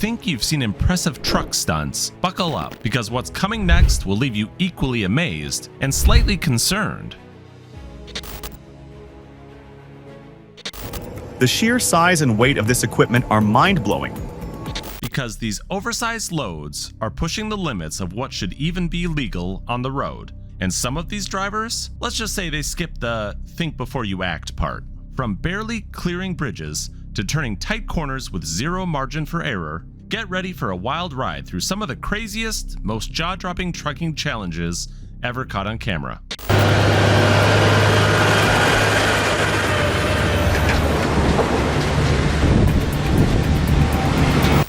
think you've seen impressive truck stunts, buckle up, because what's coming next will leave you equally amazed and slightly concerned. The sheer size and weight of this equipment are mind-blowing. Because these oversized loads are pushing the limits of what should even be legal on the road. And some of these drivers, let's just say they skip the think before you act part. From barely clearing bridges to turning tight corners with zero margin for error, get ready for a wild ride through some of the craziest, most jaw-dropping trucking challenges ever caught on camera.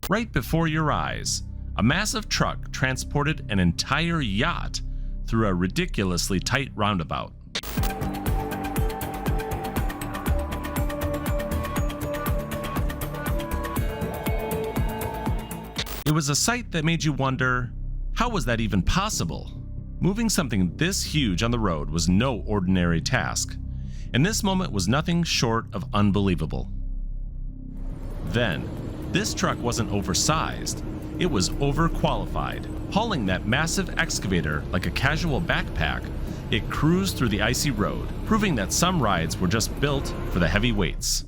Right before your eyes, a massive truck transported an entire yacht through a ridiculously tight roundabout. It was a sight that made you wonder, how was that even possible? Moving something this huge on the road was no ordinary task, and this moment was nothing short of unbelievable. Then, this truck wasn't oversized, it was overqualified. Hauling that massive excavator like a casual backpack, it cruised through the icy road, proving that some rides were just built for the heavy weights.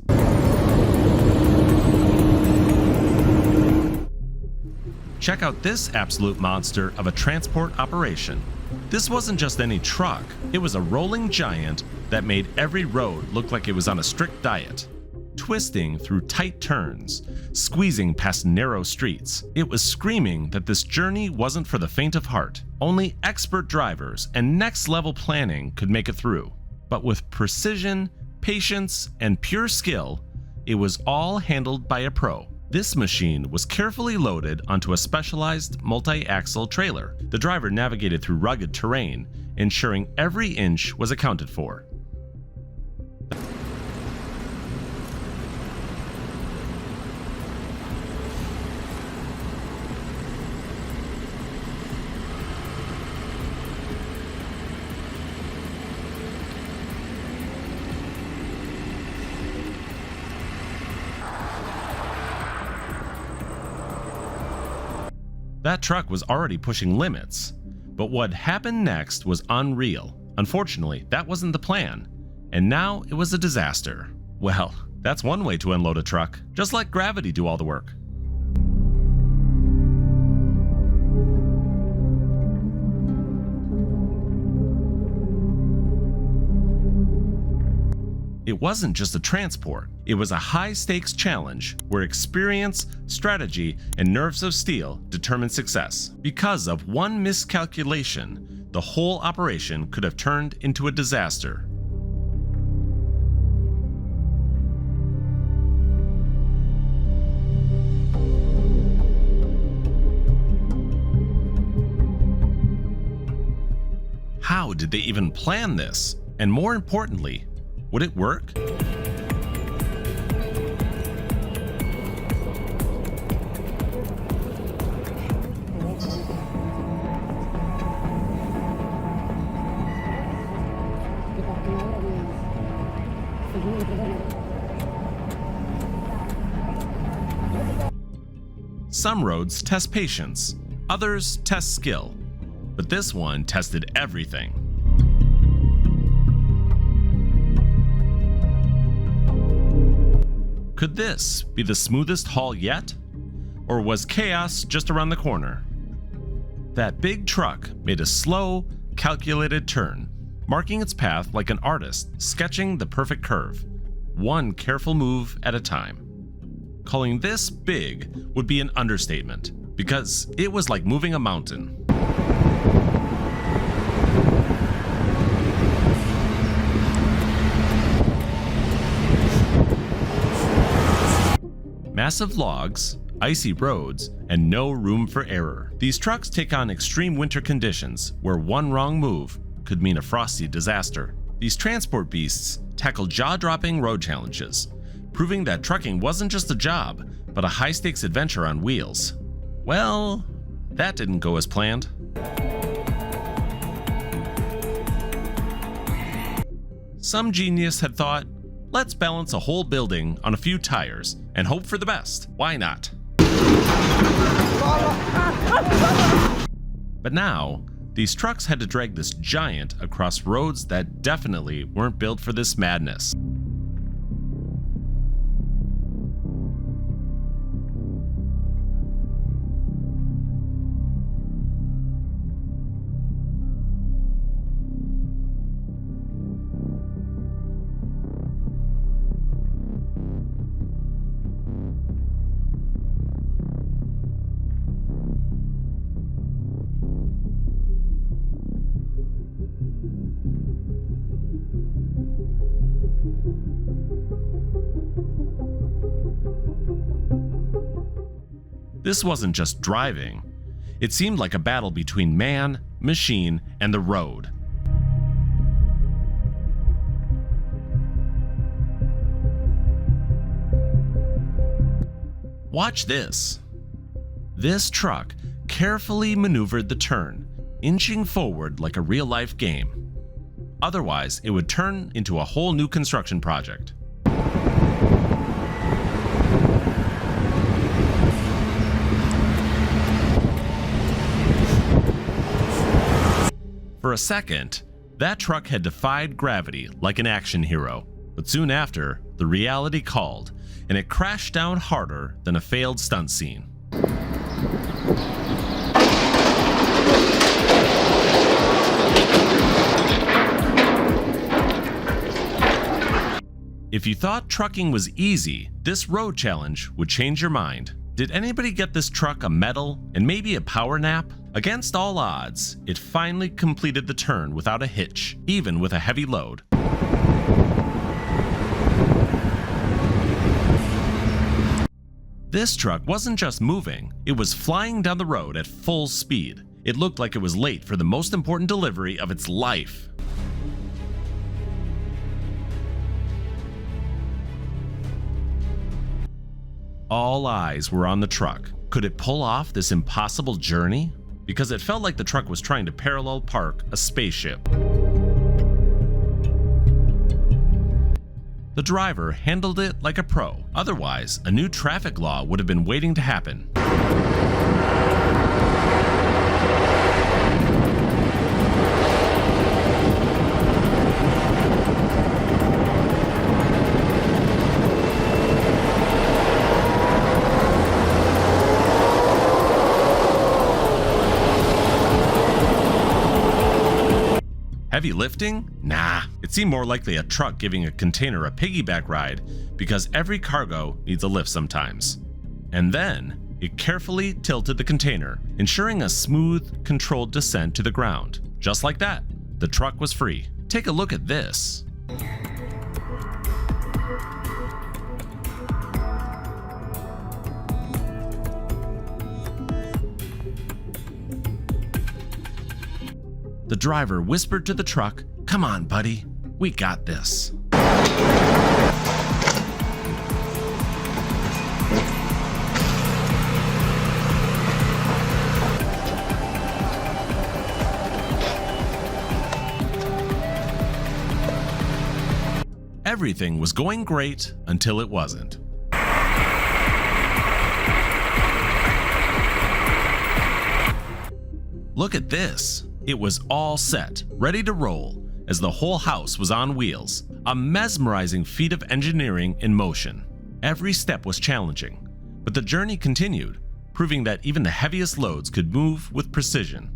Check out this absolute monster of a transport operation. This wasn't just any truck, it was a rolling giant that made every road look like it was on a strict diet. Twisting through tight turns, squeezing past narrow streets, it was screaming that this journey wasn't for the faint of heart. Only expert drivers and next-level planning could make it through. But with precision, patience, and pure skill, it was all handled by a pro. This machine was carefully loaded onto a specialized multi-axle trailer. The driver navigated through rugged terrain, ensuring every inch was accounted for. That truck was already pushing limits, but what happened next was unreal. Unfortunately, that wasn't the plan, and now it was a disaster. Well, that's one way to unload a truck. Just let gravity do all the work. It wasn't just a transport, it was a high-stakes challenge where experience, strategy, and nerves of steel determined success. Because of one miscalculation, the whole operation could have turned into a disaster. How did they even plan this? And more importantly, would it work? Some roads test patience, others test skill, but this one tested everything. Could this be the smoothest haul yet? Or was chaos just around the corner? That big truck made a slow, calculated turn, marking its path like an artist sketching the perfect curve, one careful move at a time. Calling this big would be an understatement, because it was like moving a mountain. Massive logs, icy roads, and no room for error. These trucks take on extreme winter conditions where one wrong move could mean a frosty disaster. These transport beasts tackle jaw-dropping road challenges, proving that trucking wasn't just a job, but a high-stakes adventure on wheels. Well, that didn't go as planned. Some genius had thought, let's balance a whole building on a few tires and hope for the best. Why not? But now, these trucks had to drag this giant across roads that definitely weren't built for this madness. This wasn't just driving. It seemed like a battle between man, machine, and the road. Watch this. This truck carefully maneuvered the turn, inching forward like a real-life game. Otherwise, it would turn into a whole new construction project. For a second, that truck had defied gravity like an action hero, but soon after, the reality called, and it crashed down harder than a failed stunt scene. If you thought trucking was easy, this road challenge would change your mind. Did anybody get this truck a medal and maybe a power nap? Against all odds, it finally completed the turn without a hitch, even with a heavy load. This truck wasn't just moving, it was flying down the road at full speed. It looked like it was late for the most important delivery of its life. All eyes were on the truck. Could it pull off this impossible journey? Because it felt like the truck was trying to parallel park a spaceship. The driver handled it like a pro. Otherwise, a new traffic law would have been waiting to happen. Heavy lifting? Nah, it seemed more likely a truck giving a container a piggyback ride because every cargo needs a lift sometimes. And then, it carefully tilted the container, ensuring a smooth, controlled descent to the ground. Just like that, the truck was free. Take a look at this. The driver whispered to the truck, "Come on, buddy, we got this." Everything was going great until it wasn't. Look at this. It was all set, ready to roll, as the whole house was on wheels, a mesmerizing feat of engineering in motion. Every step was challenging, but the journey continued, proving that even the heaviest loads could move with precision.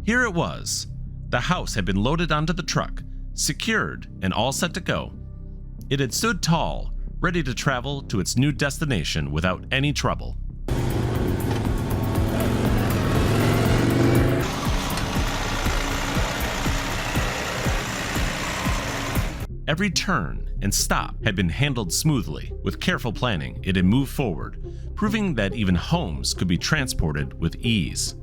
Here it was. The house had been loaded onto the truck, secured, and all set to go. It had stood tall, ready to travel to its new destination without any trouble. Every turn and stop had been handled smoothly. With careful planning, it had moved forward, proving that even homes could be transported with ease.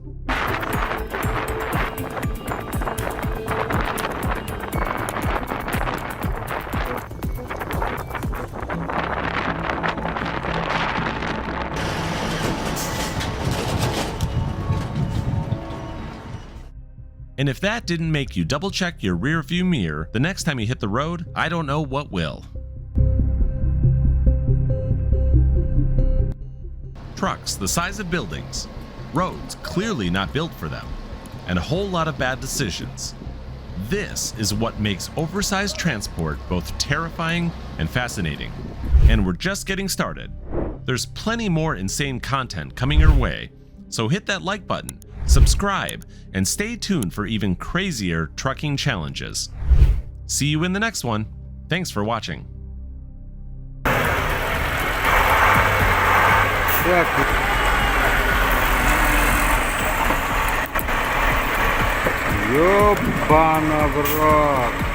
And if that didn't make you double check your rear view mirror the next time you hit the road, I don't know what will. Trucks the size of buildings, roads clearly not built for them, and a whole lot of bad decisions. This is what makes oversized transport both terrifying and fascinating. And we're just getting started. There's plenty more insane content coming your way, so hit that like button, subscribe, and stay tuned for even crazier trucking challenges. See you in the next one. Thanks for watching. Ёбана в рот.